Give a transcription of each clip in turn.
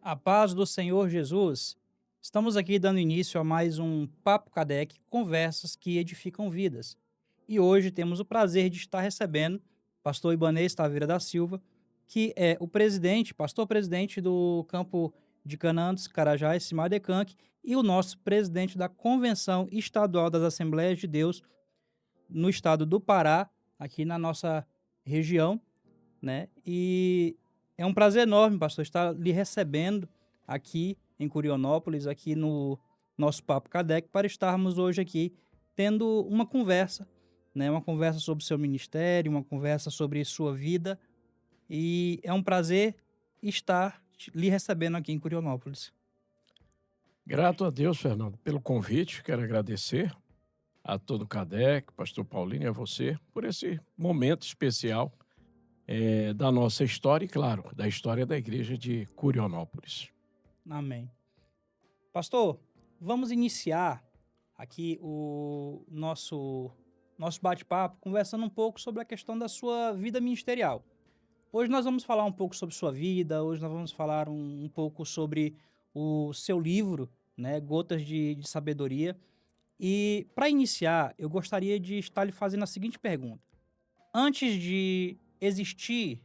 A paz do Senhor Jesus. Estamos aqui dando início a mais um Papo Cadec, conversas que edificam vidas. E hoje temos o prazer de estar recebendo pastor Ibanez Taveira da Silva, que é o presidente, pastor-presidente do campo de Canaã dos Carajás, Simadecanque, e o nosso presidente da Convenção Estadual das Assembleias de Deus no estado do Pará, aqui na nossa região, né? E é um prazer enorme, pastor, estar lhe recebendo aqui em Curionópolis, aqui no nosso Papo Cadec, para estarmos hoje aqui tendo uma conversa, né? Uma conversa sobre o seu ministério, uma conversa sobre sua vida. E é um prazer estar lhe recebendo aqui em Curionópolis. Grato a Deus, Fernando, pelo convite. Quero agradecer a todo o CADEC, pastor Paulinho e a você por esse momento especial da nossa história e, claro, da história da igreja de Curionópolis. Amém. Pastor, vamos iniciar aqui o nosso bate-papo conversando um pouco sobre a questão da sua vida ministerial. Hoje nós vamos falar um pouco sobre sua vida, hoje nós vamos falar um pouco sobre o seu livro, né, Gotas de Sabedoria. E para iniciar, eu gostaria de estar lhe fazendo a seguinte pergunta. Antes de existir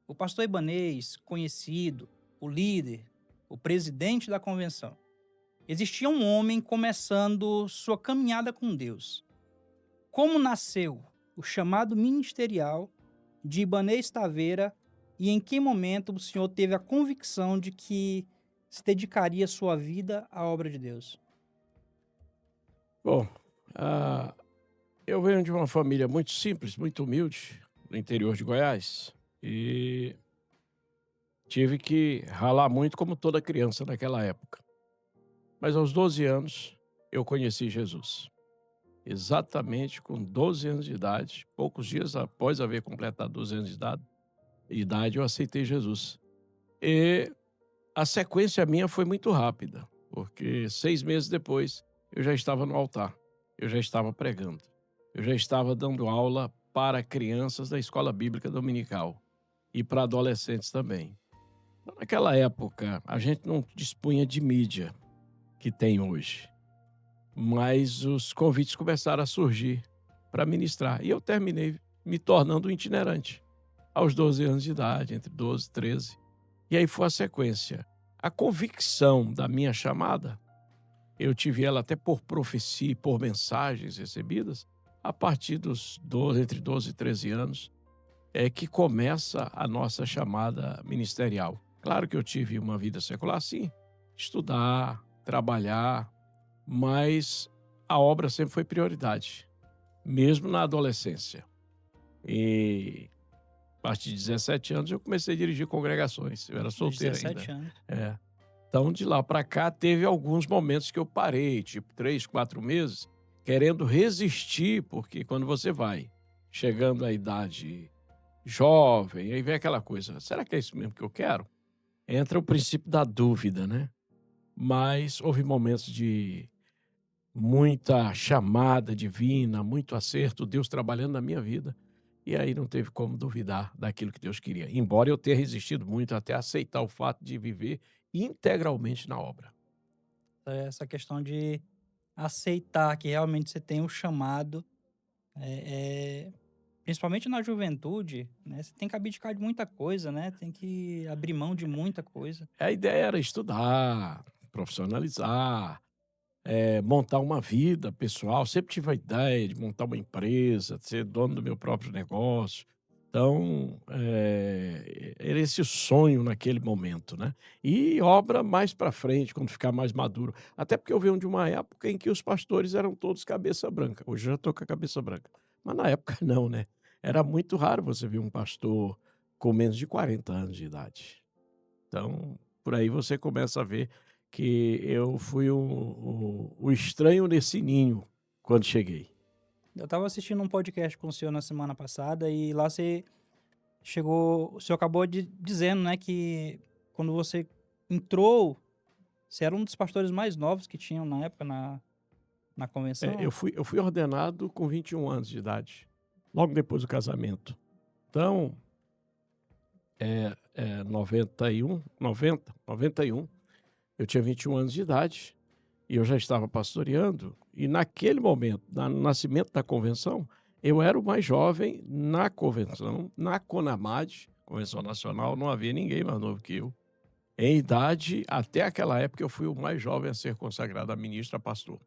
o pastor Ibanez, conhecido, o líder, o presidente da convenção, existia um homem começando sua caminhada com Deus. Como nasceu o chamado ministerial de Ibanez Taveira e em que momento o senhor teve a convicção de que se dedicaria sua vida à obra de Deus? Bom, ah, eu venho de uma família muito simples, muito humilde, no interior de Goiás, e tive que ralar muito como toda criança naquela época. Mas aos 12 anos eu conheci Jesus. Exatamente com 12 anos de idade, poucos dias após haver completado 12 anos de idade, eu aceitei Jesus. E a sequência minha foi muito rápida, porque 6 meses depois eu já estava no altar, eu já estava pregando, eu já estava dando aula para crianças da escola bíblica dominical e para adolescentes também. Então, naquela época, a gente não dispunha de mídia que tem hoje, mas os convites começaram a surgir para ministrar. E eu terminei me tornando um itinerante aos 12 anos de idade, entre 12 e 13. E aí foi a sequência. A convicção da minha chamada, eu tive ela até por profecia e por mensagens recebidas, a partir dos 12, entre 12 e 13 anos, é que começa a nossa chamada ministerial. Claro que eu tive uma vida secular, sim, estudar, trabalhar, mas a obra sempre foi prioridade, mesmo na adolescência. E a partir de 17 anos eu comecei a dirigir congregações, eu era Aos solteiro 17 ainda. anos. É. Então de lá para cá teve alguns momentos que eu parei, tipo 3, 4 meses, querendo resistir, porque quando você vai chegando à idade jovem, aí vem aquela coisa: "Será que é isso mesmo que eu quero?". Entra o princípio da dúvida, né. Mas houve momentos de muita chamada divina, muito acerto, Deus trabalhando na minha vida, e aí não teve como duvidar daquilo que Deus queria, embora eu tenha resistido muito até aceitar o fato de viver integralmente na obra. Essa questão de aceitar que realmente você tem um chamado, principalmente na juventude, né? Você tem que abdicar de muita coisa, né? Tem que abrir mão de muita coisa. A ideia era estudar, profissionalizar, montar uma vida pessoal. Sempre tive a ideia de montar uma empresa, de ser dono do meu próprio negócio. Então, era esse o sonho naquele momento, né. E obra mais para frente, quando ficar mais maduro. Até porque eu venho de uma época em que os pastores eram todos cabeça branca. Hoje eu já estou com a cabeça branca, mas na época não, né. Era muito raro você ver um pastor com menos de 40 anos de idade. Então, por aí você começa a ver que eu fui o estranho nesse ninho quando cheguei. Eu estava assistindo um podcast com o senhor na semana passada e lá você chegou, o senhor acabou de dizendo, né, que quando você entrou, você era um dos pastores mais novos que tinham na época na Eu convenção? fui ordenado com 21 anos de idade, logo depois do casamento. Então, 91, eu tinha 21 anos de idade e eu já estava pastoreando. E naquele momento, no nascimento da convenção, eu era o mais jovem na convenção, na CONAMAD, Convenção Nacional, não havia ninguém mais novo que eu. Em idade, até aquela época, eu fui o mais jovem a ser consagrado a ministro, a pastor.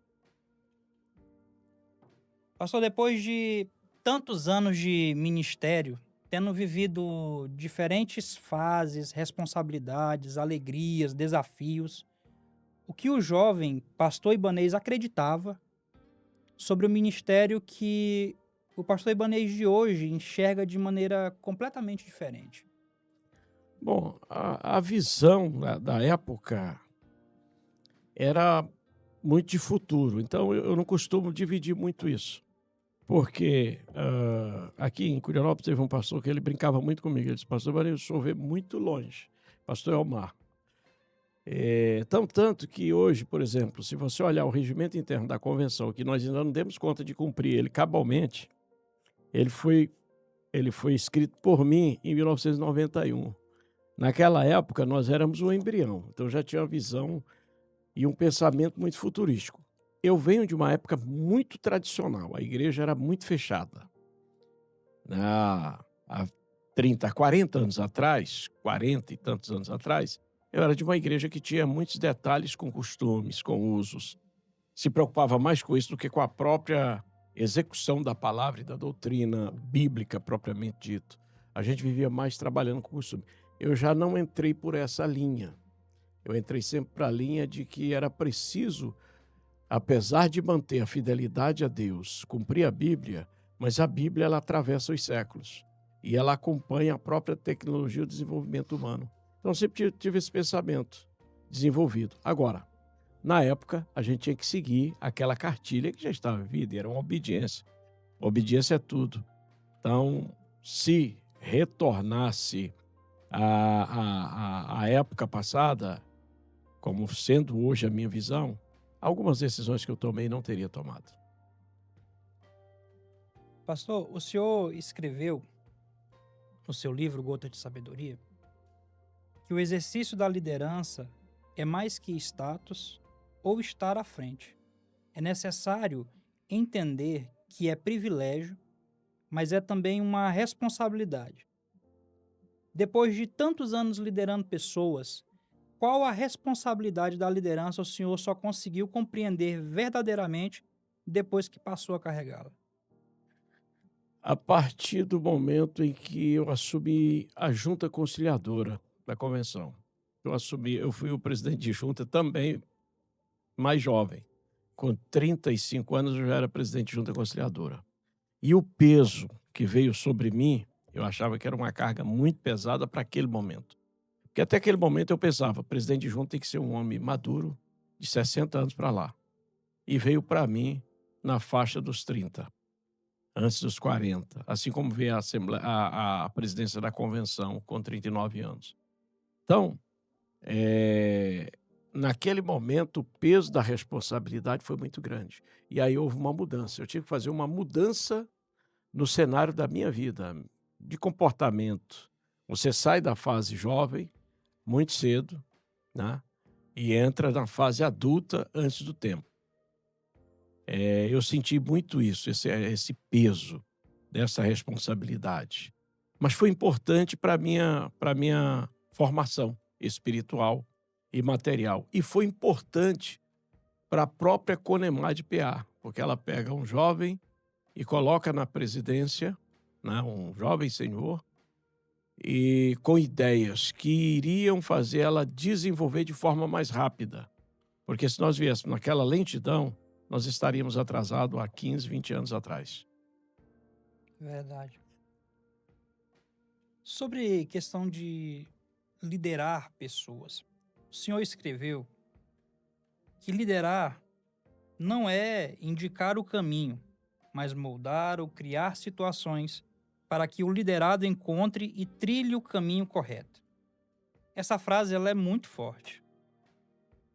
Pastor, depois de tantos anos de ministério, tendo vivido diferentes fases, responsabilidades, alegrias, desafios, o que o jovem pastor Ibanez acreditava sobre o ministério que o pastor Ibanez de hoje enxerga de maneira completamente diferente? Bom, a visão da época era muito de futuro, então eu não costumo dividir muito isso. Porque aqui em Curionópolis teve um pastor que ele brincava muito comigo. Ele disse: Pastor Marinho, o senhor vê muito longe. Pastor Elmar. Tanto que hoje, por exemplo, se você olhar o regimento interno da convenção, que nós ainda não demos conta de cumprir ele cabalmente, ele foi, ele foi escrito por mim em 1991. Naquela época, nós éramos um embrião, então já tinha uma visão e um pensamento muito futurístico. Eu venho de uma época muito tradicional, a igreja era muito fechada. Há 30, 40 anos atrás, 40 e tantos anos atrás, eu era de uma igreja que tinha muitos detalhes com costumes, com usos. Se preocupava mais com isso do que com a própria execução da palavra e da doutrina bíblica propriamente dito. A gente vivia mais trabalhando com costume. Eu já não entrei por essa linha. Eu entrei sempre para a linha de que era preciso, apesar de manter a fidelidade a Deus, cumprir a Bíblia, mas a Bíblia ela atravessa os séculos e ela acompanha a própria tecnologia e o desenvolvimento humano. Então, eu sempre tive esse pensamento desenvolvido. Agora, na época, a gente tinha que seguir aquela cartilha que já estava em vida, e era uma obediência. Obediência é tudo. Então, se retornasse à época passada, como sendo hoje a minha visão, algumas decisões que eu tomei não teria tomado. Pastor, o senhor escreveu no seu livro Gota de Sabedoria que o exercício da liderança é mais que status ou estar à frente. É necessário entender que é privilégio, mas é também uma responsabilidade. Depois de tantos anos liderando pessoas, qual a responsabilidade da liderança o senhor só conseguiu compreender verdadeiramente depois que passou a carregá-la? A partir do momento em que eu assumi a junta conciliadora da convenção, eu fui o presidente de junta também mais jovem. Com 35 anos eu já era presidente de junta conciliadora. E o peso que veio sobre mim, eu achava que era uma carga muito pesada para aquele momento. Porque até aquele momento eu pensava, presidente de junta tem que ser um homem maduro, de 60 anos para lá. E veio para mim na faixa dos 30, antes dos 40, assim como veio a presidência da convenção com 39 anos. Então, naquele momento, o peso da responsabilidade foi muito grande. E aí houve uma mudança. Eu tive que fazer uma mudança no cenário da minha vida, de comportamento. Você sai da fase jovem muito cedo, né? E entra na fase adulta antes do tempo. Eu senti muito isso, esse peso dessa responsabilidade. Mas foi importante para a minha formação espiritual e material. E foi importante para a própria Conemar de PA, porque ela pega um jovem e coloca na presidência, né, um jovem senhor, e com ideias que iriam fazer ela desenvolver de forma mais rápida. Porque se nós viéssemos naquela lentidão, nós estaríamos atrasados há 15, 20 anos atrás. Verdade. Sobre questão de liderar pessoas, o senhor escreveu que liderar não é indicar o caminho, mas moldar ou criar situações para que o liderado encontre e trilhe o caminho correto. Essa frase ela é muito forte.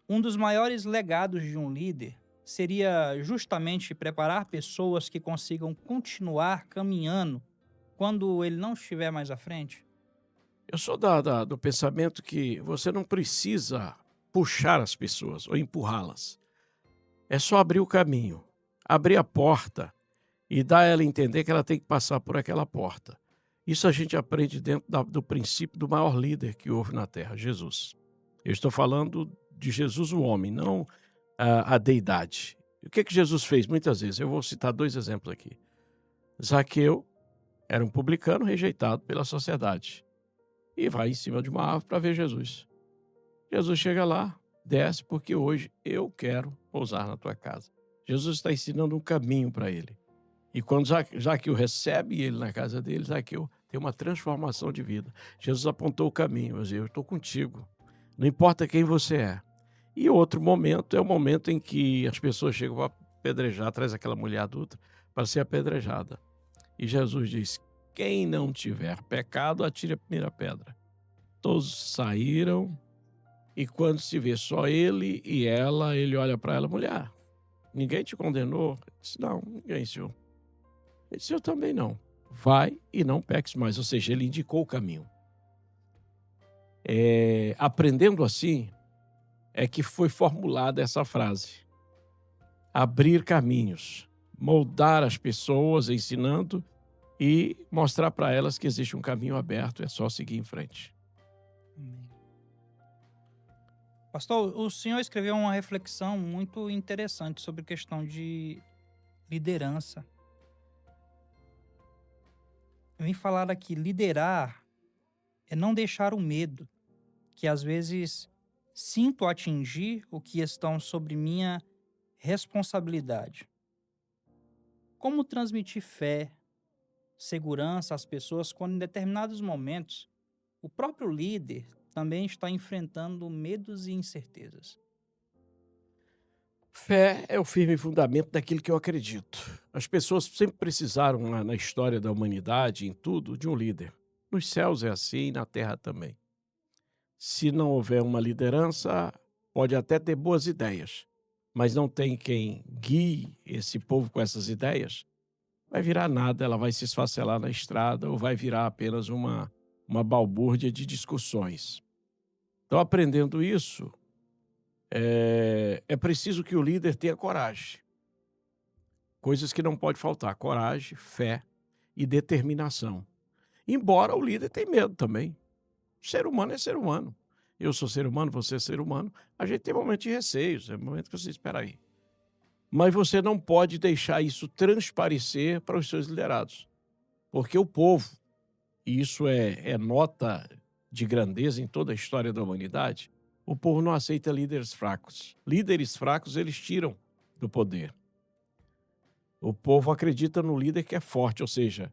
Um dos maiores legados de um líder seria justamente preparar pessoas que consigam continuar caminhando quando ele não estiver mais à frente? Eu sou do pensamento que você não precisa puxar as pessoas ou empurrá-las. É só abrir o caminho, abrir a porta e dar a ela a entender que ela tem que passar por aquela porta. Isso a gente aprende dentro do princípio do maior líder que houve na Terra, Jesus. Eu estou falando de Jesus, o homem, não a deidade. E o que que Jesus fez muitas vezes? Eu vou citar 2 exemplos aqui. Zaqueu era um publicano rejeitado pela sociedade e vai em cima de uma árvore para ver Jesus. Jesus chega lá, desce, porque hoje eu quero pousar na tua casa. Jesus está ensinando um caminho para ele. E quando Zaqueu recebe ele na casa dele, Zaqueu tem uma transformação de vida. Jesus apontou o caminho, eu estou contigo. Não importa quem você é. E outro momento é o momento em que as pessoas chegam para apedrejar, traz aquela mulher adulta para ser apedrejada. E Jesus diz: quem não tiver pecado, atire a primeira pedra. Todos saíram e quando se vê só ele e ela, ele olha para ela: mulher, ninguém te condenou? Ele disse: não, ninguém, senhor. Ele disse: eu também não. Vai e não peques mais. Ou seja, ele indicou o caminho. Aprendendo assim, é que foi formulada essa frase. Abrir caminhos, moldar as pessoas, ensinando e mostrar para elas que existe um caminho aberto, é só seguir em frente. Amém. Pastor, o senhor escreveu uma reflexão muito interessante sobre questão de liderança. Eu vim falar aqui, liderar é não deixar o medo, que às vezes sinto atingir o que estão sobre minha responsabilidade. Como transmitir fé, segurança às pessoas quando em determinados momentos o próprio líder também está enfrentando medos e incertezas? Fé é o firme fundamento daquilo que eu acredito. As pessoas sempre precisaram, na história da humanidade, em tudo, de um líder. Nos céus é assim, na terra também. Se não houver uma liderança, pode até ter boas ideias, mas não tem quem guie esse povo com essas ideias, vai virar nada, ela vai se esfacelar na estrada ou vai virar apenas uma balbúrdia de discussões. Então, aprendendo isso, é preciso que o líder tenha coragem. Coisas que não pode faltar: coragem, fé e determinação. Embora o líder tenha medo também. Ser humano é ser humano. Eu sou ser humano, você é ser humano. A gente tem momentos de receios, é momento que você espera aí. Mas você não pode deixar isso transparecer para os seus liderados. Porque o povo, e isso é nota de grandeza em toda a história da humanidade, o povo não aceita líderes fracos. Líderes fracos eles tiram do poder. O povo acredita no líder que é forte, ou seja,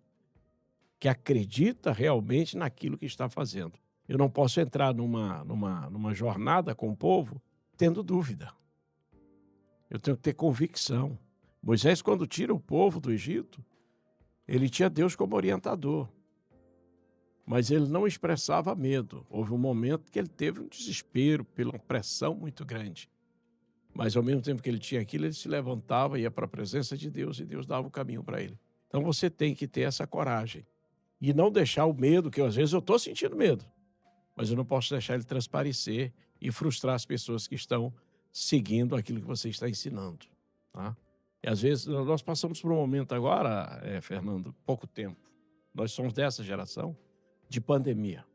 que acredita realmente naquilo que está fazendo. Eu não posso entrar numa jornada com o povo tendo dúvida. Eu tenho que ter convicção. Moisés, quando tira o povo do Egito, ele tinha Deus como orientador. Mas ele não expressava medo. Houve um momento que ele teve um desespero pela pressão muito grande. Mas ao mesmo tempo que ele tinha aquilo, ele se levantava, ia para a presença de Deus e Deus dava o caminho para ele. Então você tem que ter essa coragem. E não deixar o medo, que às vezes eu estou sentindo medo, mas eu não posso deixar ele transparecer e frustrar as pessoas que estão seguindo aquilo que você está ensinando. Tá? E às vezes nós passamos por um momento agora, Fernando, pouco tempo. Nós somos dessa geração de pandemia.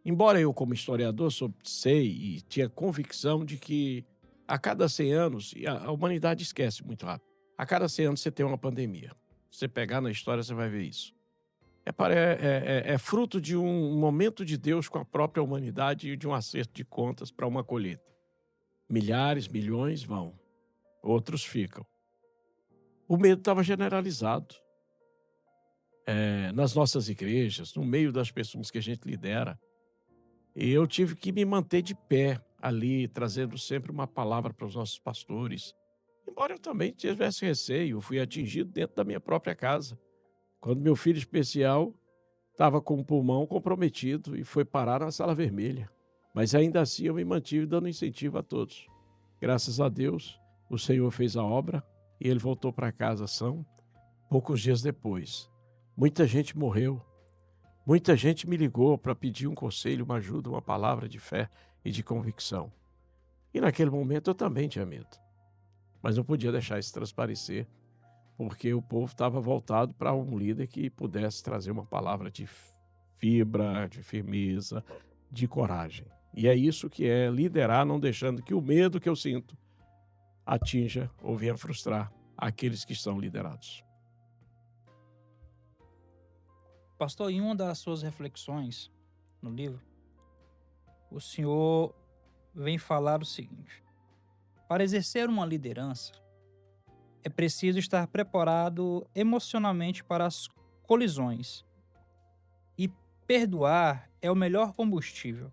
Embora eu, como historiador, sei e tinha convicção de que a cada 100 anos, e a humanidade esquece muito rápido, a cada 100 anos você tem uma pandemia. Se você pegar na história, você vai ver isso. É fruto de um momento de Deus com a própria humanidade e de um acerto de contas para uma colheita. Milhares, milhões vão, outros ficam. O medo estava generalizado. Nas nossas igrejas, no meio das pessoas que a gente lidera. E eu tive que me manter de pé ali, trazendo sempre uma palavra para os nossos pastores. Embora eu também tivesse receio, eu fui atingido dentro da minha própria casa. Quando meu filho especial estava com o pulmão comprometido e foi parar na sala vermelha. Mas ainda assim eu me mantive dando incentivo a todos. Graças a Deus, o Senhor fez a obra e ele voltou para casa são. Poucos dias depois, muita gente morreu Muita gente me ligou para pedir um conselho, uma ajuda, uma palavra de fé e de convicção. E naquele momento eu também tinha medo, mas não podia deixar isso transparecer, porque o povo estava voltado para um líder que pudesse trazer uma palavra de fibra, de firmeza, de coragem. E é isso que é liderar, não deixando que o medo que eu sinto atinja ou venha frustrar aqueles que estão liderados. Pastor, em uma das suas reflexões no livro, o senhor vem falar o seguinte: para exercer uma liderança, é preciso estar preparado emocionalmente para as colisões, e perdoar é o melhor combustível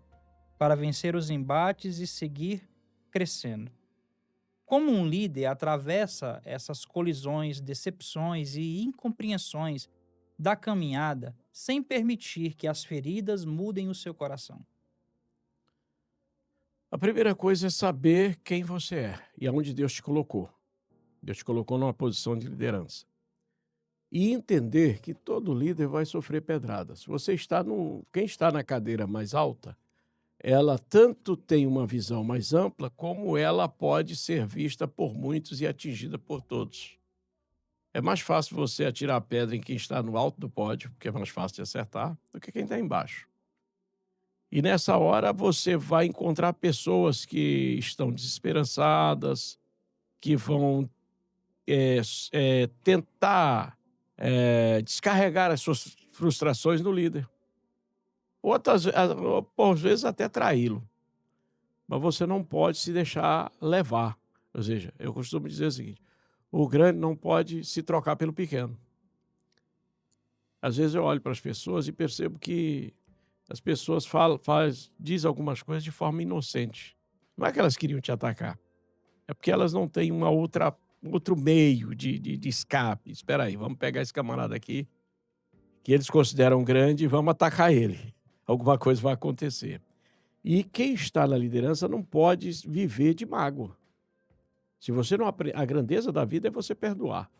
para vencer os embates e seguir crescendo. Como um líder atravessa essas colisões, decepções e incompreensões da caminhada sem permitir que as feridas mudem o seu coração? A primeira coisa é saber quem você é e aonde Deus te colocou. Deus te colocou numa posição de liderança. E entender que todo líder vai sofrer pedradas. Quem está na cadeira mais alta, ela tanto tem uma visão mais ampla, como ela pode ser vista por muitos e atingida por todos. É mais fácil você atirar a pedra em quem está no alto do pódio, porque é mais fácil de acertar, do que quem está embaixo. E nessa hora você vai encontrar pessoas que estão desesperançadas, que vão tentar descarregar as suas frustrações no líder. Ou, por vezes, até traí-lo. Mas você não pode se deixar levar. Ou seja, eu costumo dizer o seguinte: o grande não pode se trocar pelo pequeno. Às vezes eu olho para as pessoas e percebo que as pessoas dizem algumas coisas de forma inocente. Não é que elas queriam te atacar, é porque elas não têm outro meio de escape. Espera aí, vamos pegar esse camarada aqui, que eles consideram grande, e vamos atacar ele. Alguma coisa vai acontecer. E quem está na liderança não pode viver de mágoa. Se você não a grandeza da vida é você perdoar.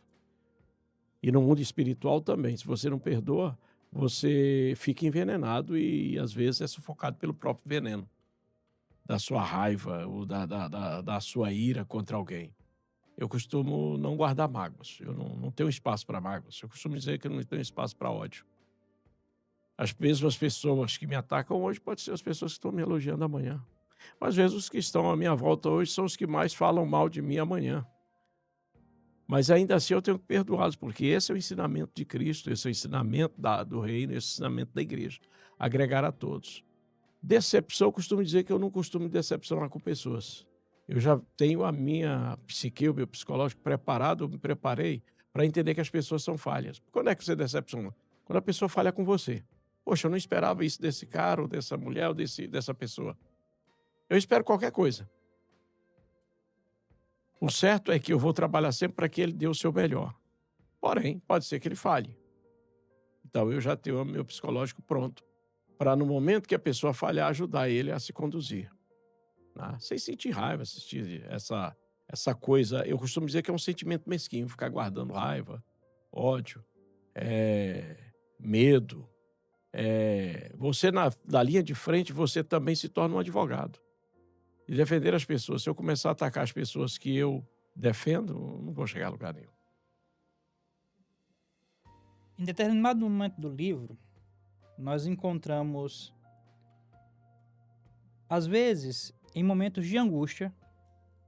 E no mundo espiritual também, se você não perdoa, você fica envenenado e às vezes é sufocado pelo próprio veneno da sua raiva ou da sua ira contra alguém. Eu costumo não guardar mágoas, eu não tenho espaço para mágoas. Eu costumo dizer que eu não tenho espaço para ódio. As mesmas pessoas que me atacam hoje podem ser as pessoas que estão me elogiando amanhã. Mas às vezes os que estão à minha volta hoje são os que mais falam mal de mim amanhã. Mas ainda assim eu tenho que perdoá-los, porque esse é o ensinamento de Cristo, esse é o ensinamento do reino, esse é o ensinamento da igreja. Agregar a todos. Decepção, eu costumo dizer que eu não costumo me decepcionar com pessoas. Eu já tenho a minha psique, o meu psicológico preparado, eu me preparei para entender que as pessoas são falhas. Quando é que você decepciona? Quando a pessoa falha com você. Poxa, eu não esperava isso desse cara, ou dessa mulher, ou dessa pessoa. Eu espero qualquer coisa. O certo é que eu vou trabalhar sempre para que ele dê o seu melhor. Porém, pode ser que ele falhe. Então, eu já tenho o meu psicológico pronto para, no momento que a pessoa falhar, ajudar ele a se conduzir. Né? Sem sentir raiva, sentir essa coisa. Eu costumo dizer que é um sentimento mesquinho, ficar guardando raiva, ódio, medo. Você, na linha de frente, você também se torna um advogado. E defender as pessoas. Se eu começar a atacar as pessoas que eu defendo, não vou chegar a lugar nenhum. Em determinado momento do livro, nós encontramos, às vezes, em momentos de angústia,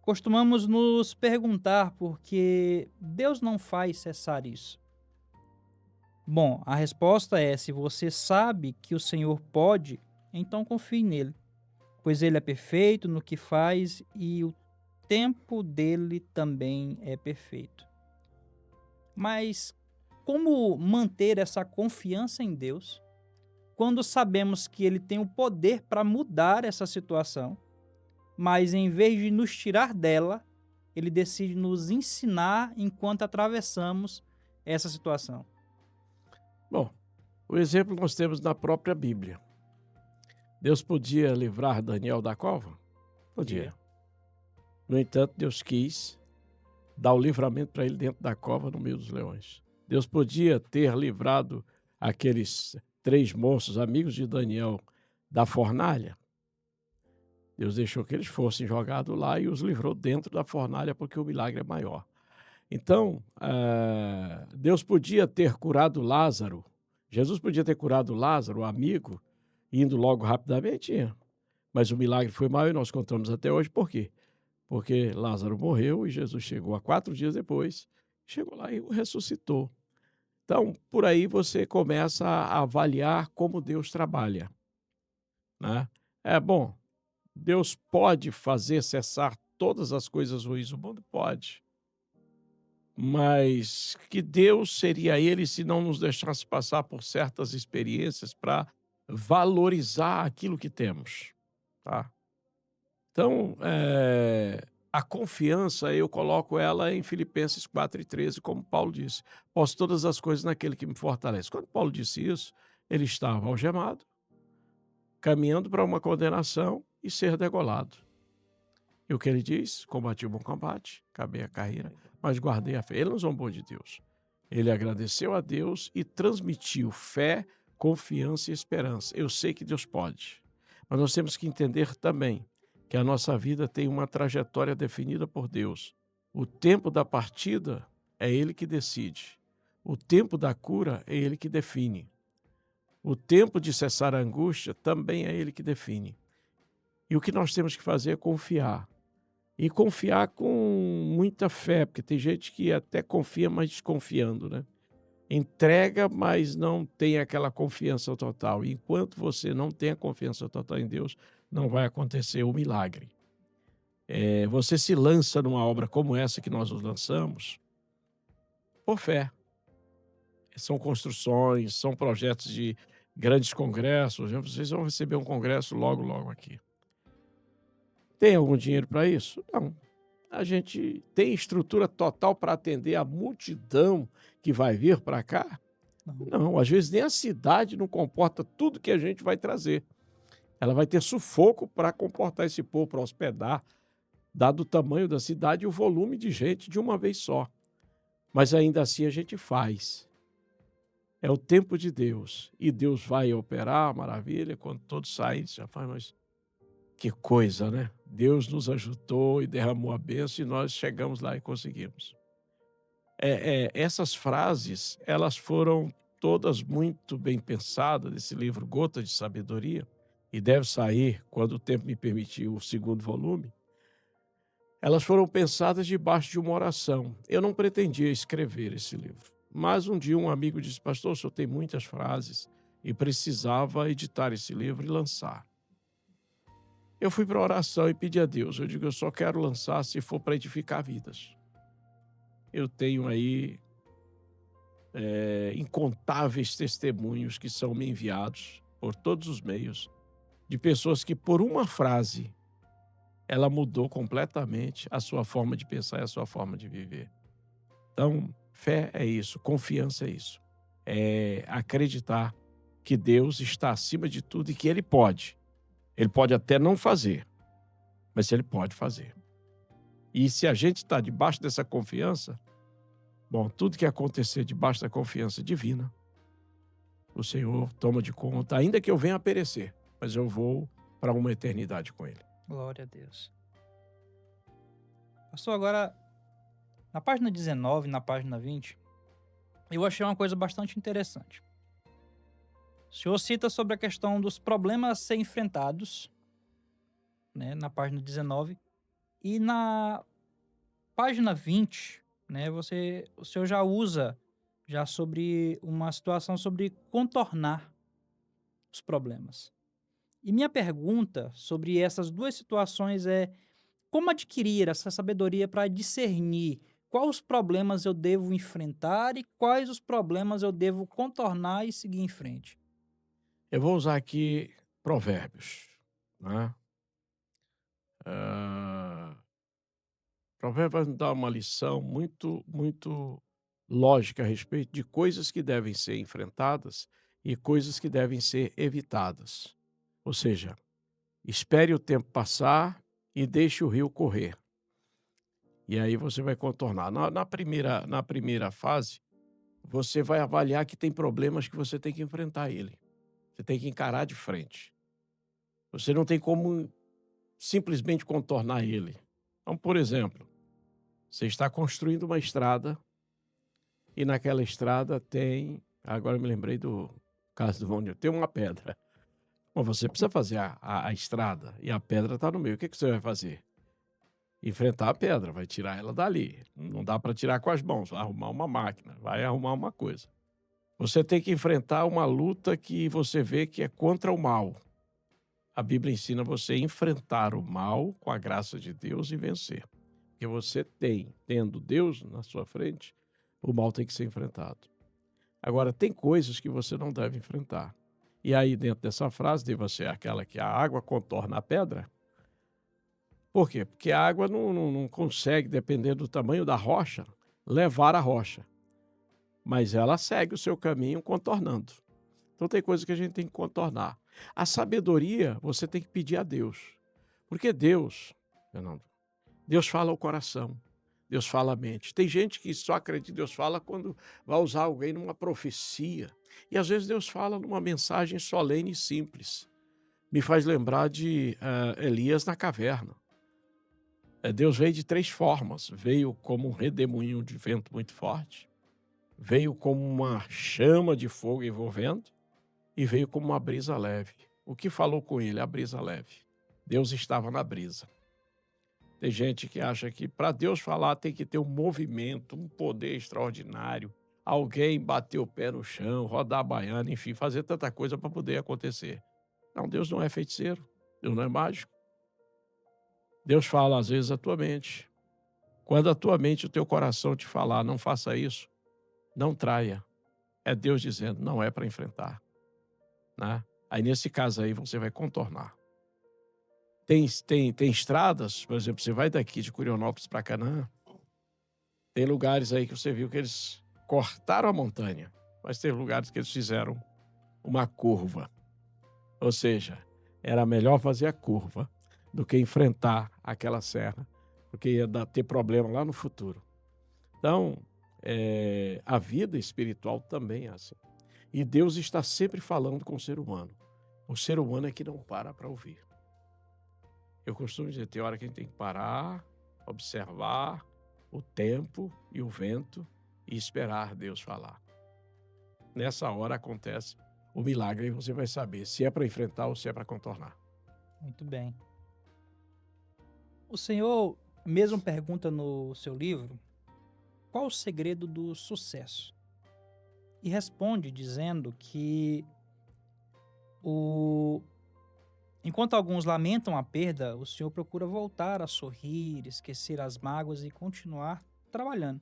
costumamos nos perguntar por que Deus não faz cessar isso. Bom, a resposta é: se você sabe que o Senhor pode, então confie nele, pois ele é perfeito no que faz e o tempo dele também é perfeito. Mas como manter essa confiança em Deus quando sabemos que ele tem o poder para mudar essa situação, mas em vez de nos tirar dela, ele decide nos ensinar enquanto atravessamos essa situação? Bom, o exemplo nós temos na própria Bíblia. Deus podia livrar Daniel da cova? Podia. No entanto, Deus quis dar o livramento para ele dentro da cova, no meio dos leões. Deus podia ter livrado aqueles 3 moços, amigos de Daniel, da fornalha, Deus deixou que eles fossem jogados lá e os livrou dentro da fornalha, porque o milagre é maior. Então, Deus podia ter curado Lázaro, Jesus podia ter curado Lázaro, o amigo, indo logo rapidamente, mas o milagre foi maior e nós contamos até hoje. Por quê? Porque Lázaro morreu e Jesus chegou a 4 dias depois, chegou lá e o ressuscitou. Então, por aí você começa a avaliar como Deus trabalha, né. É bom, Deus pode fazer cessar todas as coisas ruins do mundo? Pode. Mas que Deus seria ele se não nos deixasse passar por certas experiências para valorizar aquilo que temos, tá. Então, a confiança eu coloco ela em Filipenses 4:13, como Paulo disse: "Posso todas as coisas naquele que me fortalece". Quando Paulo disse isso, ele estava algemado, caminhando para uma condenação e ser degolado. E o que ele diz? Combati o bom combate, acabei a carreira, mas guardei a fé. Ele não zombou de Deus. Ele agradeceu a Deus e transmitiu fé, confiança e esperança. Eu sei que Deus pode, mas nós temos que entender também que a nossa vida tem uma trajetória definida por Deus. O tempo da partida é Ele que decide. O tempo da cura é Ele que define. O tempo de cessar a angústia também é Ele que define. E o que nós temos que fazer é confiar. E confiar com muita fé, porque tem gente que até confia, mas desconfiando, né? Entrega, mas não tem aquela confiança total. E enquanto você não tem a confiança total em Deus, não vai acontecer o milagre. Você se lança numa obra como essa que nós nos lançamos por fé. São construções, são projetos de grandes congressos. Vocês vão receber um congresso logo, logo aqui. Tem algum dinheiro para isso? Não. A gente tem estrutura total para atender a multidão que vai vir para cá? Não. Não, às vezes nem a cidade não comporta tudo que a gente vai trazer. Ela vai ter sufoco para comportar esse povo, para hospedar, dado o tamanho da cidade e o volume de gente de uma vez só. Mas ainda assim a gente faz. É o tempo de Deus. E Deus vai operar, maravilha, quando todos saem, já faz, mas que coisa, né? Deus nos ajudou e derramou a bênção e nós chegamos lá e conseguimos. Essas frases, elas foram todas muito bem pensadas nesse livro Gotas de Sabedoria, e deve sair, quando o tempo me permitir, o segundo volume. Elas foram pensadas debaixo de uma oração. Eu não pretendia escrever esse livro, mas um dia um amigo disse: "Pastor, o senhor tem muitas frases e precisava editar esse livro e lançar". Eu fui para a oração e pedi a Deus. Eu digo: "Eu só quero lançar se for para edificar vidas". Eu tenho aí incontáveis testemunhos que são me enviados por todos os meios, de pessoas que por uma frase ela mudou completamente a sua forma de pensar e a sua forma de viver. Então, fé é isso, confiança é isso. É acreditar que Deus está acima de tudo e que Ele pode. Ele pode até não fazer, mas Ele pode fazer. E se a gente está debaixo dessa confiança, bom, tudo que acontecer debaixo da confiança divina, o Senhor toma de conta, ainda que eu venha a perecer, mas eu vou para uma eternidade com Ele. Glória a Deus. Pastor, agora, na página 19, na página 20, eu achei uma coisa bastante interessante. O senhor cita sobre a questão dos problemas a ser enfrentados, né, na página 19, e na página 20, né, o senhor já usa já sobre uma situação sobre contornar os problemas. E minha pergunta sobre essas duas situações é: como adquirir essa sabedoria para discernir quais os problemas eu devo enfrentar e quais os problemas eu devo contornar e seguir em frente? Eu vou usar aqui Provérbios, né? Ah, Provérbios vai nos dar uma lição muito, muito lógica a respeito de coisas que devem ser enfrentadas e coisas que devem ser evitadas. Ou seja, espere o tempo passar e deixe o rio correr. E aí você vai contornar. Na primeira fase, você vai avaliar que tem problemas que você tem que enfrentar ele. Você tem que encarar de frente. Você não tem como simplesmente contornar ele. Então, por exemplo, você está construindo uma estrada e naquela estrada tem, agora eu me lembrei do caso do Vônio, tem uma pedra. Bom, você precisa fazer a estrada e a pedra está no meio. O que que você vai fazer? Enfrentar a pedra, vai tirar ela dali. Não dá para tirar com as mãos, vai arrumar uma máquina, vai arrumar uma coisa. Você tem que enfrentar uma luta que você vê que é contra o mal. A Bíblia ensina você a enfrentar o mal com a graça de Deus e vencer. Porque você tendo Deus na sua frente, o mal tem que ser enfrentado. Agora, tem coisas que você não deve enfrentar. E aí, dentro dessa frase, deve ser aquela que a água contorna a pedra. Por quê? Porque a água não consegue, dependendo do tamanho da rocha, levar a rocha. Mas ela segue o seu caminho contornando. Então, tem coisas que a gente tem que contornar. A sabedoria, você tem que pedir a Deus. Porque Deus, Fernando, Deus fala ao coração. Deus fala à mente. Tem gente que só acredita que Deus fala quando vai usar alguém numa profecia. E às vezes Deus fala numa mensagem solene e simples. Me faz lembrar de Elias na caverna. Deus veio de 3 formas. Veio como um redemoinho de vento muito forte. Veio como uma chama de fogo envolvendo. E veio como uma brisa leve. O que falou com ele? A brisa leve. Deus estava na brisa. Tem gente que acha que para Deus falar tem que ter um movimento, um poder extraordinário, alguém bater o pé no chão, rodar a baiana, enfim, fazer tanta coisa para poder acontecer. Não, Deus não é feiticeiro, Deus não é mágico. Deus fala às vezes a tua mente. Quando a tua mente e o teu coração te falar, não faça isso, não traia. É Deus dizendo, não é para enfrentar. Né? Aí nesse caso aí você vai contornar. Tem estradas, por exemplo, você vai daqui de Curionópolis para Canaã, tem lugares aí que você viu que eles cortaram a montanha, mas tem lugares que eles fizeram uma curva. Ou seja, era melhor fazer a curva do que enfrentar aquela serra, porque ia ter problema lá no futuro. Então, a vida espiritual também é assim. E Deus está sempre falando com o ser humano. O ser humano é que não para ouvir. Eu costumo dizer, tem hora que a gente tem que parar, observar o tempo e o vento e esperar Deus falar. Nessa hora acontece o milagre e você vai saber se é para enfrentar ou se é para contornar. Muito bem. O senhor mesmo pergunta no seu livro qual o segredo do sucesso? E responde dizendo que enquanto alguns lamentam a perda, o senhor procura voltar a sorrir, esquecer as mágoas e continuar trabalhando.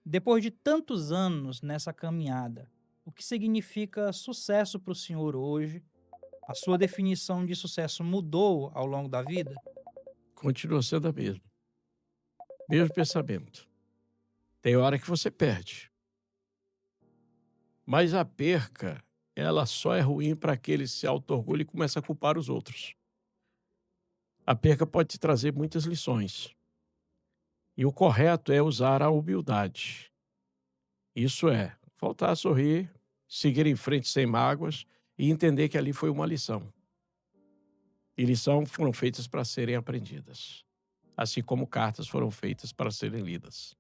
Depois de tantos anos nessa caminhada, o que significa sucesso para o senhor hoje? A sua definição de sucesso mudou ao longo da vida? Continua sendo a mesma. Mesmo pensamento. Tem hora que você perde. Mas a perca, ela só é ruim para aquele que se auto-orgulha e começa a culpar os outros. A perca pode te trazer muitas lições. E o correto é usar a humildade. Isso é, voltar a sorrir, seguir em frente sem mágoas e entender que ali foi uma lição. E lições foram feitas para serem aprendidas, assim como cartas foram feitas para serem lidas.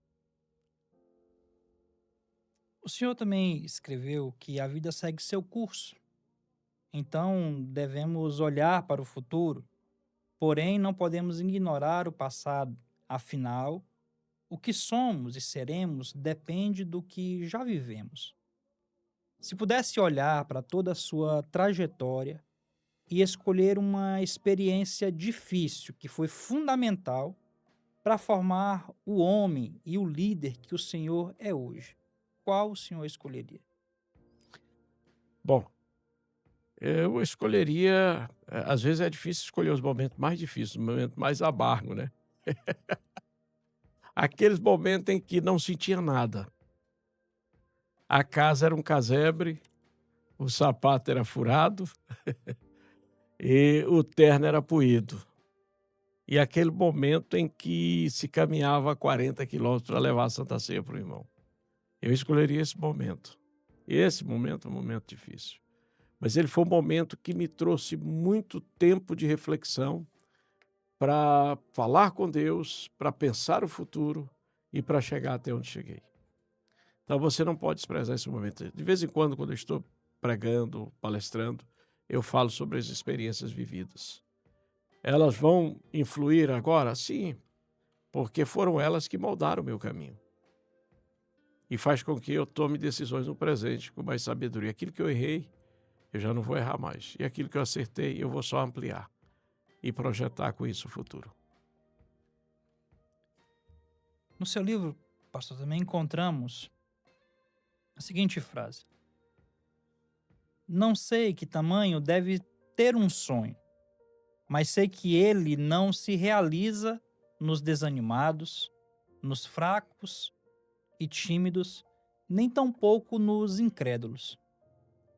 O senhor também escreveu que a vida segue seu curso, então devemos olhar para o futuro, porém não podemos ignorar o passado. Afinal, o que somos e seremos depende do que já vivemos. Se pudesse olhar para toda a sua trajetória e escolher uma experiência difícil que foi fundamental para formar o homem e o líder que o senhor é hoje, qual o senhor escolheria? Bom, eu escolheria, às vezes é difícil escolher os momentos mais difíceis, o momento mais amargo, né? Aqueles momentos em que não sentia nada. A casa era um casebre, o sapato era furado e o terno era poído. E aquele momento em que se caminhava 40 quilômetros para levar a Santa Ceia para o irmão. Eu escolheria esse momento. Esse momento é um momento difícil. Mas ele foi um momento que me trouxe muito tempo de reflexão para falar com Deus, para pensar o futuro e para chegar até onde cheguei. Então você não pode desprezar esse momento. De vez em quando eu estou pregando, palestrando, eu falo sobre as experiências vividas. Elas vão influir agora? Sim, porque foram elas que moldaram o meu caminho. E faz com que eu tome decisões no presente com mais sabedoria. Aquilo que eu errei, eu já não vou errar mais. E aquilo que eu acertei, eu vou só ampliar e projetar com isso o futuro. No seu livro, pastor, também encontramos a seguinte frase: não sei que tamanho deve ter um sonho, mas sei que ele não se realiza nos desanimados, nos fracos e tímidos, nem tampouco nos incrédulos.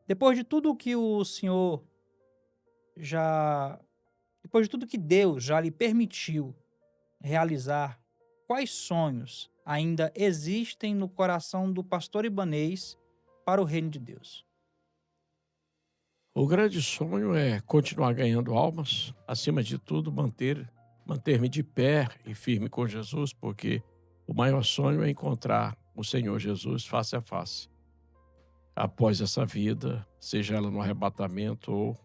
Depois de tudo que o Senhor já. Depois de tudo que Deus já lhe permitiu realizar, quais sonhos ainda existem no coração do pastor ibanês para o reino de Deus? O grande sonho é continuar ganhando almas, acima de tudo, manter-me de pé e firme com Jesus, porque o maior sonho é encontrar o Senhor Jesus face a face, após essa vida, seja ela no arrebatamento ou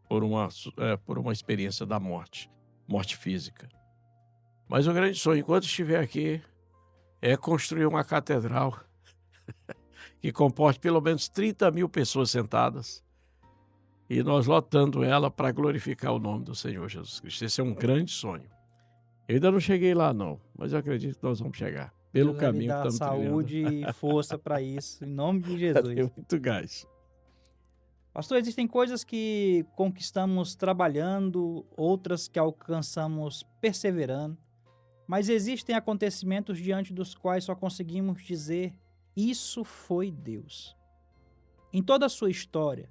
por uma experiência da morte, morte física. Mas o grande sonho, enquanto estiver aqui, é construir uma catedral que comporte pelo menos 30.000 pessoas sentadas, e nós lotando ela para glorificar o nome do Senhor Jesus Cristo. Esse é um grande sonho. Eu ainda não cheguei lá, não, mas eu acredito que nós vamos chegar. Pelo Deus vai lhe caminho que dar estamos trilhando. saúde e força para isso, em nome de Tem Jesus. muito gás. Pastor, existem coisas que conquistamos trabalhando, outras que alcançamos perseverando, mas existem acontecimentos diante dos quais só conseguimos dizer: isso foi Deus. Em toda a sua história,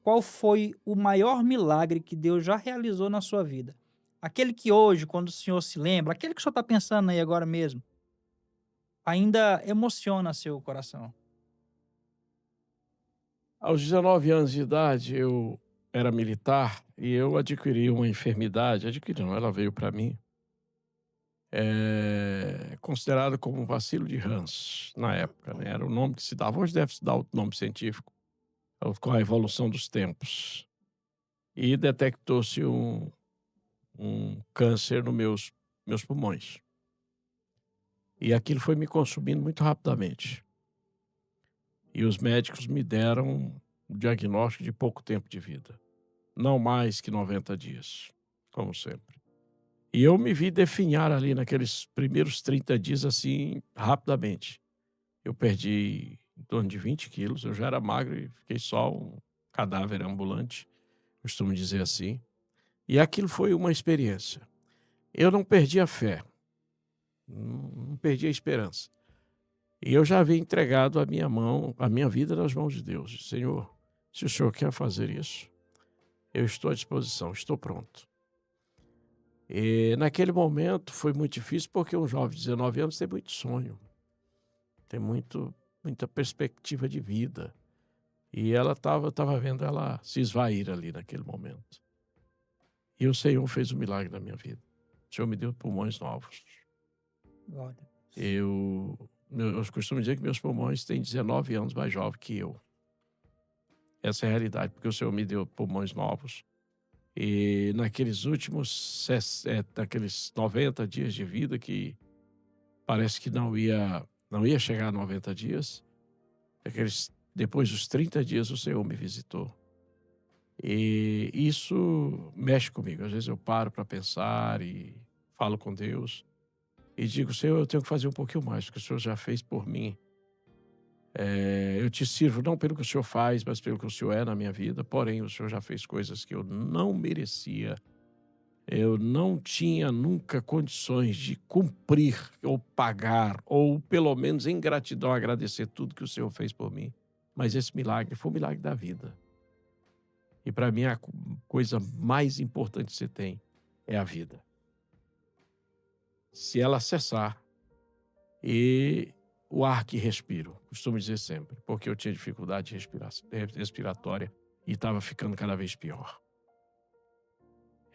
qual foi o maior milagre que Deus já realizou na sua vida? Aquele que hoje, quando o senhor se lembra, aquele que o senhor está pensando aí agora mesmo, ainda emociona seu coração. Aos 19 anos de idade, eu era militar e eu adquiri uma enfermidade. Adquiri não, ela veio para mim. Considerado como um vacilo de Hans, na época, né? Era o nome que se dava. Hoje deve se dar outro nome científico, com a evolução dos tempos. E detectou-se um câncer nos meus pulmões. E aquilo foi me consumindo muito rapidamente. E os médicos me deram um diagnóstico de pouco tempo de vida. Não mais que 90 dias, como sempre. E eu me vi definhar ali naqueles primeiros 30 dias, assim, rapidamente. Eu perdi em torno de 20 quilos, eu já era magro e fiquei só um cadáver ambulante, costumo dizer assim. E aquilo foi uma experiência. Eu não perdi a fé, não perdi a esperança. E eu já havia entregado a minha vida nas mãos de Deus. Senhor, se o Senhor quer fazer isso, eu estou à disposição, estou pronto. E naquele momento foi muito difícil porque um jovem de 19 anos tem muito sonho, tem muita perspectiva de vida. E eu estava vendo ela se esvair ali naquele momento. E o Senhor fez um milagre na minha vida. O Senhor me deu pulmões novos. Glória. Eu costumo dizer que meus pulmões têm 19 anos mais jovem que eu. Essa é a realidade, porque o Senhor me deu pulmões novos. E naqueles naqueles 90 dias de vida, que parece que não ia chegar a 90 dias, depois dos 30 dias o Senhor me visitou. E isso mexe comigo. Às vezes eu paro para pensar e falo com Deus e digo: Senhor, eu tenho que fazer um pouquinho mais do que o Senhor já fez por mim. Eu te sirvo não pelo que o Senhor faz, mas pelo que o Senhor é na minha vida. Porém, o Senhor já fez coisas que eu não merecia. Eu não tinha nunca condições de cumprir ou pagar, ou pelo menos em gratidão agradecer tudo que o Senhor fez por mim. Mas esse milagre foi o milagre da vida. E para mim a coisa mais importante que você tem é a vida. Se ela cessar, e o ar que respiro, costumo dizer sempre, porque eu tinha dificuldade respiratória e estava ficando cada vez pior.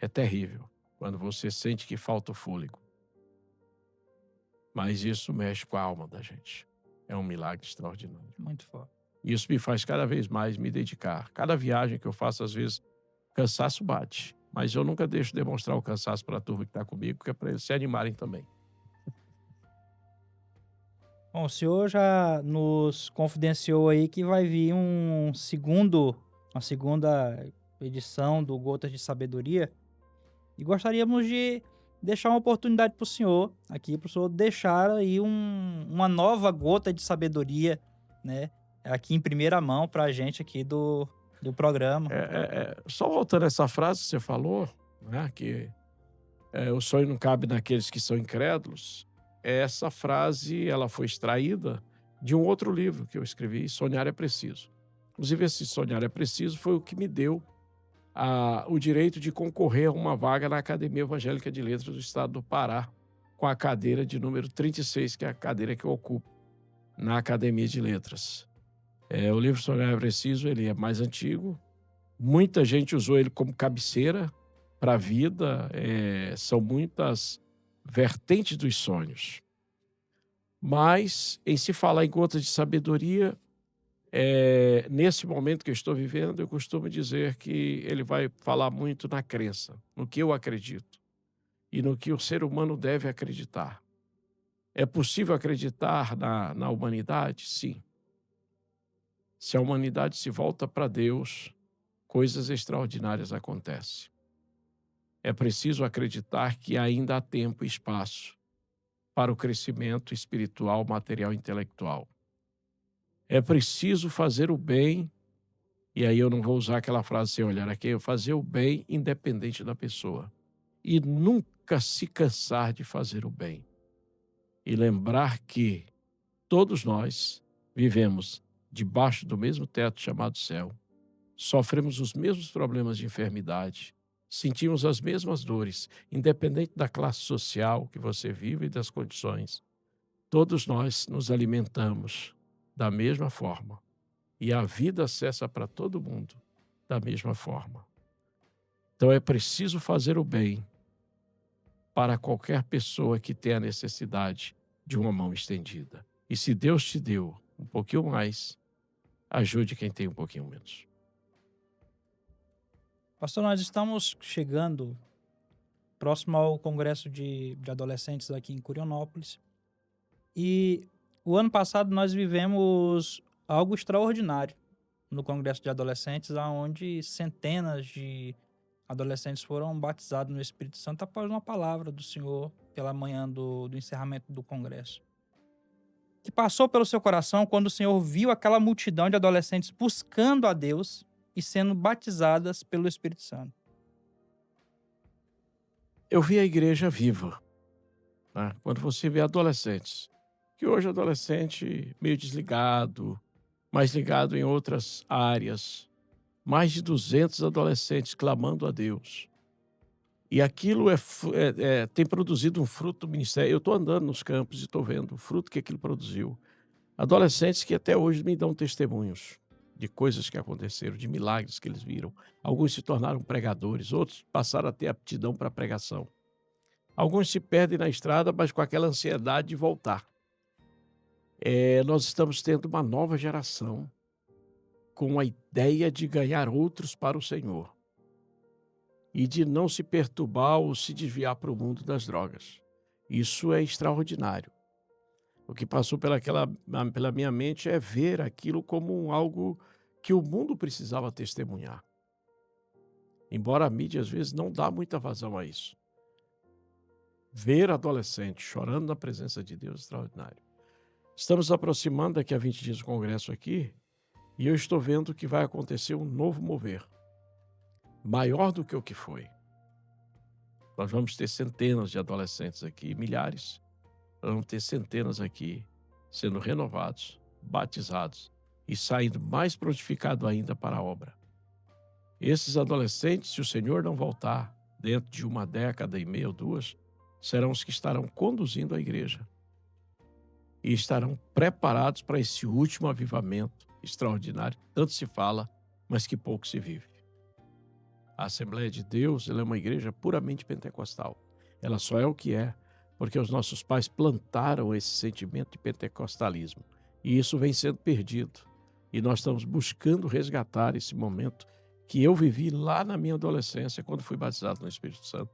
É terrível quando você sente que falta o fôlego. Mas isso mexe com a alma da gente. É um milagre extraordinário. Muito forte. Isso me faz cada vez mais me dedicar. Cada viagem que eu faço, às vezes, cansaço bate. Mas eu nunca deixo de demonstrar o cansaço para a turma que está comigo, que é para eles se animarem também. Bom, o senhor já nos confidenciou aí que vai vir uma segunda edição do Gotas de Sabedoria. E gostaríamos de deixar uma oportunidade para o senhor, aqui, para o senhor deixar aí uma nova gota de sabedoria, né? Aqui em primeira mão para a gente aqui do programa. Só voltando a essa frase que você falou, né, que o sonho não cabe naqueles que são incrédulos. Essa frase ela foi extraída de um outro livro que eu escrevi, Sonhar é Preciso. Inclusive, esse Sonhar é Preciso foi o que me deu o direito de concorrer a uma vaga na Academia Evangélica de Letras do Estado do Pará, com a cadeira de número 36, que é a cadeira que eu ocupo na Academia de Letras. O livro Sonhar é Preciso, ele é mais antigo. Muita gente usou ele como cabeceira para a vida. São muitas vertentes dos sonhos. Mas, em se falar em gotas de sabedoria, nesse momento que eu estou vivendo, eu costumo dizer que ele vai falar muito na crença, no que eu acredito e no que o ser humano deve acreditar. É possível acreditar na humanidade? Sim. Se a humanidade se volta para Deus, coisas extraordinárias acontecem. É preciso acreditar que ainda há tempo e espaço para o crescimento espiritual, material e intelectual. É preciso fazer o bem, e aí eu não vou usar aquela frase sem olhar aqui, eu fazer o bem independente da pessoa. E nunca se cansar de fazer o bem. E lembrar que todos nós vivemos debaixo do mesmo teto chamado céu, sofremos os mesmos problemas de enfermidade, sentimos as mesmas dores, independente da classe social que você vive e das condições. Todos nós nos alimentamos da mesma forma e a vida acessa para todo mundo da mesma forma. Então é preciso fazer o bem para qualquer pessoa que tenha necessidade de uma mão estendida. E se Deus te deu um pouquinho mais, ajude quem tem um pouquinho menos. Pastor, nós estamos chegando próximo ao Congresso de Adolescentes aqui em Curionópolis. E o ano passado nós vivemos algo extraordinário no Congresso de Adolescentes, onde centenas de adolescentes foram batizados no Espírito Santo após uma palavra do Senhor pela manhã do encerramento do Congresso. Que passou pelo seu coração quando o Senhor viu aquela multidão de adolescentes buscando a Deus e sendo batizadas pelo Espírito Santo? Eu vi a igreja viva, né? Quando você vê adolescentes, que hoje é adolescente meio desligado, mais ligado em outras áreas, mais de 200 adolescentes clamando a Deus. E aquilo tem produzido um fruto do ministério. Eu estou andando nos campos e estou vendo o fruto que aquilo produziu. Adolescentes que até hoje me dão testemunhos de coisas que aconteceram, de milagres que eles viram. Alguns se tornaram pregadores, outros passaram a ter aptidão para a pregação. Alguns se perdem na estrada, mas com aquela ansiedade de voltar. Nós estamos tendo uma nova geração com a ideia de ganhar outros para o Senhor e de não se perturbar ou se desviar para o mundo das drogas. Isso é extraordinário. O que passou pela minha mente é ver aquilo como algo que o mundo precisava testemunhar. Embora a mídia às vezes não dá muita vazão a isso. Ver adolescente chorando na presença de Deus é extraordinário. Estamos aproximando daqui a 20 dias do congresso aqui e eu estou vendo que vai acontecer um novo mover, maior do que o que foi. Nós vamos ter centenas de adolescentes aqui, milhares. Nós vamos ter centenas aqui sendo renovados, batizados e saindo mais prontificado ainda para a obra. Esses adolescentes, se o Senhor não voltar dentro de uma década e meia ou duas, serão os que estarão conduzindo a igreja e estarão preparados para esse último avivamento extraordinário que tanto se fala mas que pouco se vive. A Assembleia de Deus, ela é uma igreja puramente pentecostal. Ela só é o que é porque os nossos pais plantaram esse sentimento de pentecostalismo. E isso vem sendo perdido. E nós estamos buscando resgatar esse momento que eu vivi lá na minha adolescência, quando fui batizado no Espírito Santo.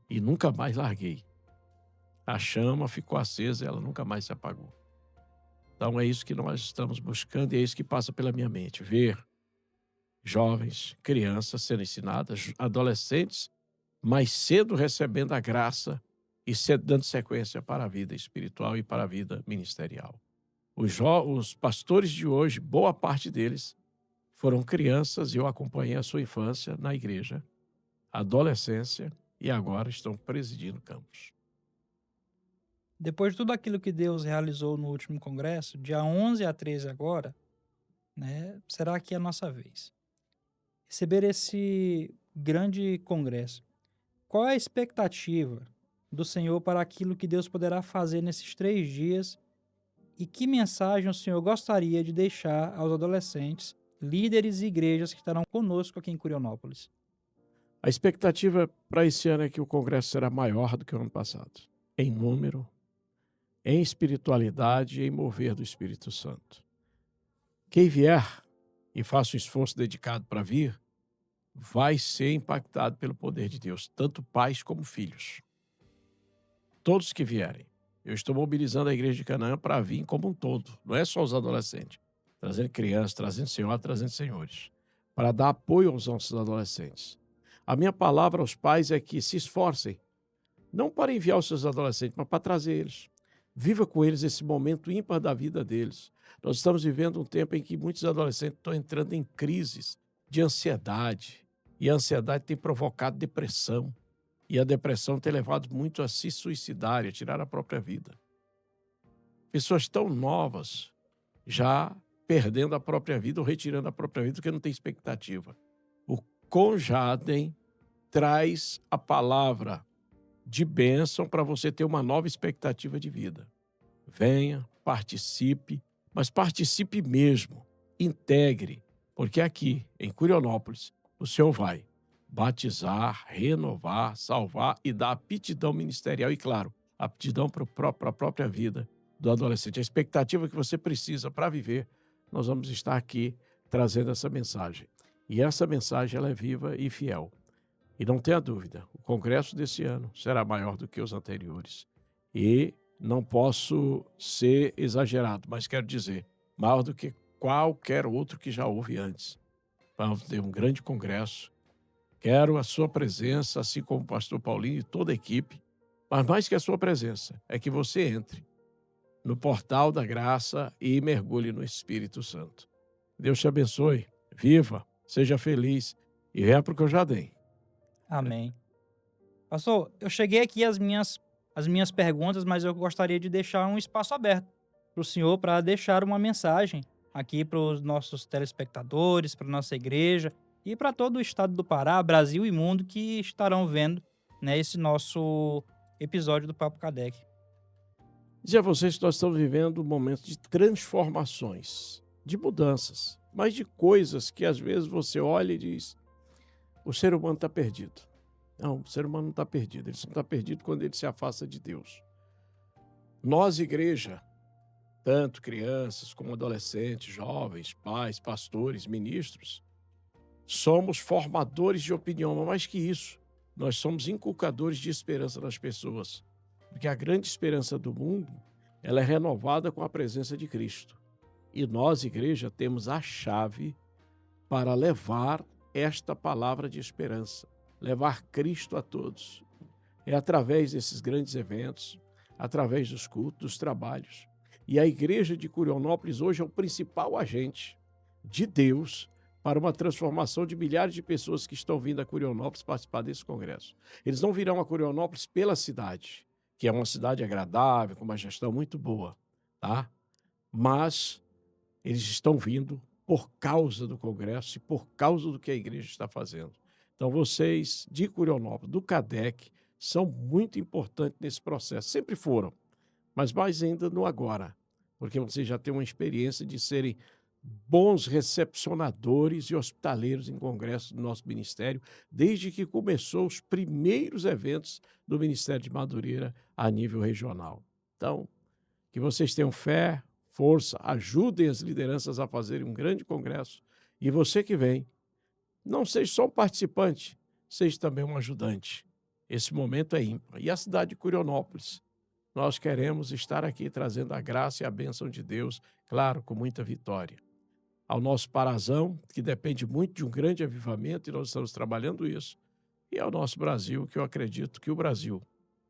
E nunca mais larguei. A chama ficou acesa e ela nunca mais se apagou. Então é isso que nós estamos buscando e é isso que passa pela minha mente. Ver jovens, crianças sendo ensinadas, adolescentes, mais cedo recebendo a graça e dando sequência para a vida espiritual e para a vida ministerial. Os pastores de hoje, boa parte deles, foram crianças e eu acompanhei a sua infância na igreja, adolescência e agora estão presidindo campos. Depois de tudo aquilo que Deus realizou no último congresso, dia 11 a 13 agora, né, será que é a nossa vez? Receber esse grande congresso. Qual é a expectativa do Senhor para aquilo que Deus poderá fazer nesses 3 dias e que mensagem o Senhor gostaria de deixar aos adolescentes, líderes e igrejas que estarão conosco aqui em Curionópolis? A expectativa para esse ano é que o congresso será maior do que o ano passado, em número, em espiritualidade e em mover do Espírito Santo. Quem vier e faça um esforço dedicado para vir, vai ser impactado pelo poder de Deus, tanto pais como filhos. Todos que vierem. Eu estou mobilizando a igreja de Canaã para vir como um todo, não é só os adolescentes, trazendo crianças, trazendo senhoras, trazendo senhores, para dar apoio aos nossos adolescentes. A minha palavra aos pais é que se esforcem, não para enviar os seus adolescentes, mas para trazer eles. Viva com eles esse momento ímpar da vida deles. Nós estamos vivendo um tempo em que muitos adolescentes estão entrando em crises de ansiedade, e a ansiedade tem provocado depressão, e a depressão tem levado muito a se suicidar e a tirar a própria vida. Pessoas tão novas já perdendo a própria vida ou retirando a própria vida porque não tem expectativa. O Conjadem traz a palavra de bênção para você ter uma nova expectativa de vida. Venha, participe, mas participe mesmo, integre, porque aqui, em Curionópolis, o Senhor vai batizar, renovar, salvar e dar aptidão ministerial e, claro, aptidão para a própria vida do adolescente. A expectativa que você precisa para viver, nós vamos estar aqui trazendo essa mensagem. E essa mensagem ela é viva e fiel. E não tenha dúvida, o congresso desse ano será maior do que os anteriores. E não posso ser exagerado, mas quero dizer, maior do que qualquer outro que já houve antes. Vamos ter um grande congresso. Quero a sua presença, assim como o pastor Paulinho e toda a equipe, mas mais que a sua presença, é que você entre no portal da graça e mergulhe no Espírito Santo. Deus te abençoe, viva, seja feliz e venha para o Conjadem. Amém. Pastor, eu cheguei aqui às minhas perguntas, mas eu gostaria de deixar um espaço aberto para o senhor para deixar uma mensagem aqui para os nossos telespectadores, para a nossa igreja e para todo o estado do Pará, Brasil e mundo que estarão vendo, né, esse nosso episódio do Papo Kardec. Dizer a vocês que nós estamos vivendo um momento de transformações, de mudanças, mas de coisas que às vezes você olha e diz, o ser humano está perdido. Não, o ser humano não está perdido. Ele só está perdido quando ele se afasta de Deus. Nós, igreja, tanto crianças como adolescentes, jovens, pais, pastores, ministros, somos formadores de opinião, mas mais que isso, nós somos inculcadores de esperança nas pessoas. Porque a grande esperança do mundo, ela é renovada com a presença de Cristo. E nós, igreja, temos a chave para levar esta palavra de esperança, levar Cristo a todos. É através desses grandes eventos, através dos cultos, dos trabalhos. E a igreja de Curionópolis hoje é o principal agente de Deus para uma transformação de milhares de pessoas que estão vindo a Curionópolis participar desse congresso. Eles não virão a Curionópolis pela cidade, que é uma cidade agradável, com uma gestão muito boa, tá? Mas eles estão vindo por causa do congresso e por causa do que a igreja está fazendo. Então, vocês de Curionópolis, do Kardec, são muito importantes nesse processo. Sempre foram, mas mais ainda no agora, porque vocês já têm uma experiência de serem bons recepcionadores e hospitaleiros em congressos do nosso ministério, desde que começou os primeiros eventos do Ministério de Madureira a nível regional. Então, que vocês tenham fé, força, ajudem as lideranças a fazerem um grande congresso. E você que vem, não seja só um participante, seja também um ajudante. Esse momento é ímpar. E a cidade de Curionópolis? Nós queremos estar aqui trazendo a graça e a bênção de Deus, claro, com muita vitória. Ao nosso Parazão, que depende muito de um grande avivamento, e nós estamos trabalhando isso, e ao nosso Brasil, que eu acredito que o Brasil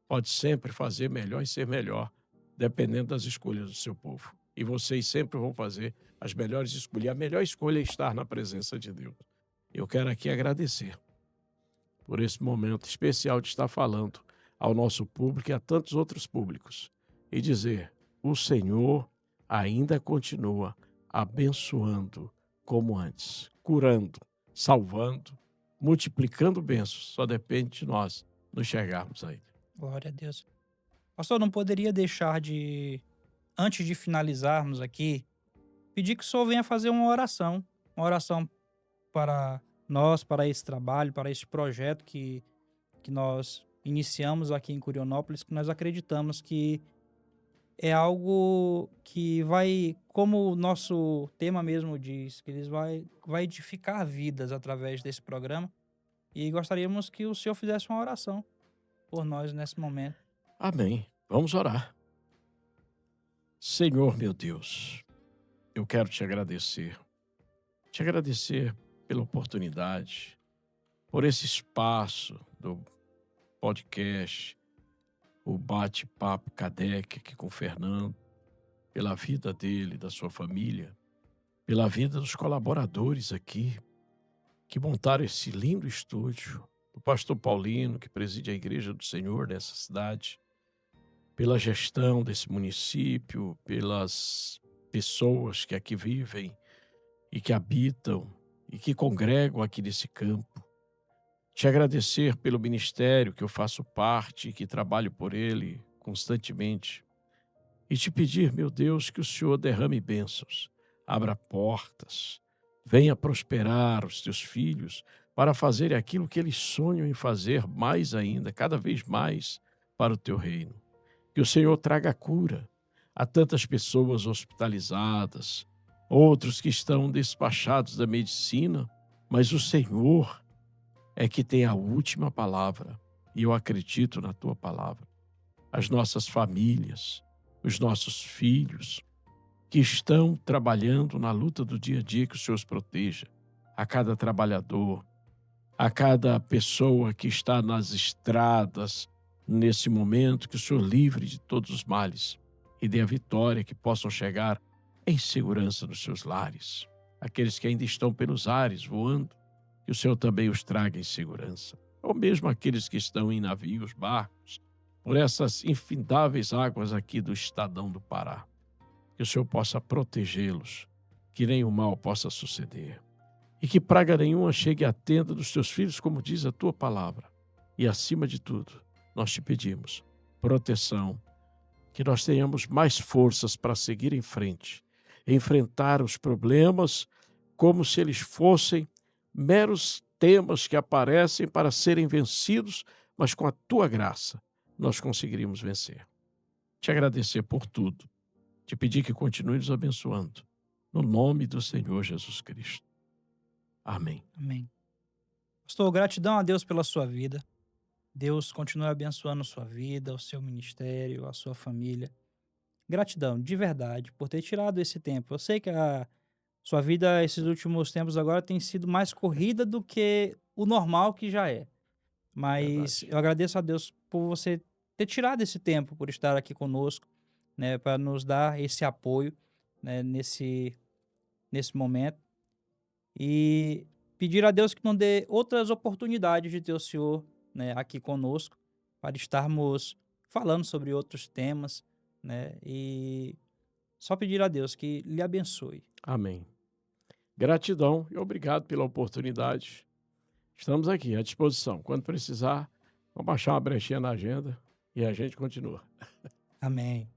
pode sempre fazer melhor e ser melhor, dependendo das escolhas do seu povo. E vocês sempre vão fazer as melhores escolhas. A melhor escolha é estar na presença de Deus. Eu quero aqui agradecer por esse momento especial de estar falando ao nosso público e a tantos outros públicos e dizer: o Senhor ainda continua abençoando como antes, curando, salvando, multiplicando bênçãos. Só depende de nós nos chegarmos a Ele. Glória a Deus. Pastor, não poderia deixar de, antes de finalizarmos aqui, pedir que o senhor venha fazer uma oração para nós, para esse trabalho, para este projeto que nós iniciamos aqui em Curionópolis, que nós acreditamos que é algo que vai, como o nosso tema mesmo diz, que vai edificar vidas através desse programa. E gostaríamos que o senhor fizesse uma oração por nós nesse momento. Amém. Vamos orar. Senhor, meu Deus, eu quero te agradecer. Te agradecer pela oportunidade, por esse espaço do podcast, o bate-papo Kardec aqui com o Fernando, pela vida dele, da sua família, pela vida dos colaboradores aqui, que montaram esse lindo estúdio, do pastor Paulino, que preside a Igreja do Senhor nessa cidade, pela gestão desse município, pelas pessoas que aqui vivem e que habitam e que congregam aqui nesse campo. Te agradecer pelo ministério que eu faço parte e que trabalho por ele constantemente. E te pedir, meu Deus, que o Senhor derrame bênçãos, abra portas, venha prosperar os teus filhos para fazer aquilo que eles sonham em fazer mais ainda, cada vez mais para o teu reino. Que o Senhor traga cura a tantas pessoas hospitalizadas, outros que estão despachados da medicina, mas o Senhor é que tem a última palavra, e eu acredito na tua palavra. As nossas famílias, os nossos filhos, que estão trabalhando na luta do dia a dia, que o Senhor os proteja, a cada trabalhador, a cada pessoa que está nas estradas nesse momento, que o Senhor livre de todos os males e dê a vitória, que possam chegar em segurança nos seus lares. Aqueles que ainda estão pelos ares voando, que o Senhor também os traga em segurança. Ou mesmo aqueles que estão em navios, barcos, por essas infindáveis águas aqui do Estadão do Pará. Que o Senhor possa protegê-los, que nenhum mal possa suceder. E que praga nenhuma chegue à tenda dos teus filhos, como diz a tua palavra. E acima de tudo, nós te pedimos proteção, que nós tenhamos mais forças para seguir em frente, enfrentar os problemas como se eles fossem meros temas que aparecem para serem vencidos, mas com a tua graça nós conseguiríamos vencer. Te agradecer por tudo, te pedir que continue nos abençoando, no nome do Senhor Jesus Cristo. Amém. Amém. Pastor, gratidão a Deus pela sua vida. Deus continue abençoando a sua vida, o seu ministério, a sua família. Gratidão, de verdade, por ter tirado esse tempo. Eu sei que a sua vida, esses últimos tempos agora, tem sido mais corrida do que o normal que já é. Mas Verdade. eu agradeço a Deus por você ter tirado esse tempo, por estar aqui conosco, né, para nos dar esse apoio, né, nesse momento. E pedir a Deus que não dê outras oportunidades de ter o Senhor, né, aqui conosco, para estarmos falando sobre outros temas, né, e só pedir a Deus que lhe abençoe. Amém. Gratidão e obrigado pela oportunidade. Estamos aqui à disposição. Quando precisar, vamos achar uma brechinha na agenda e a gente continua. Amém.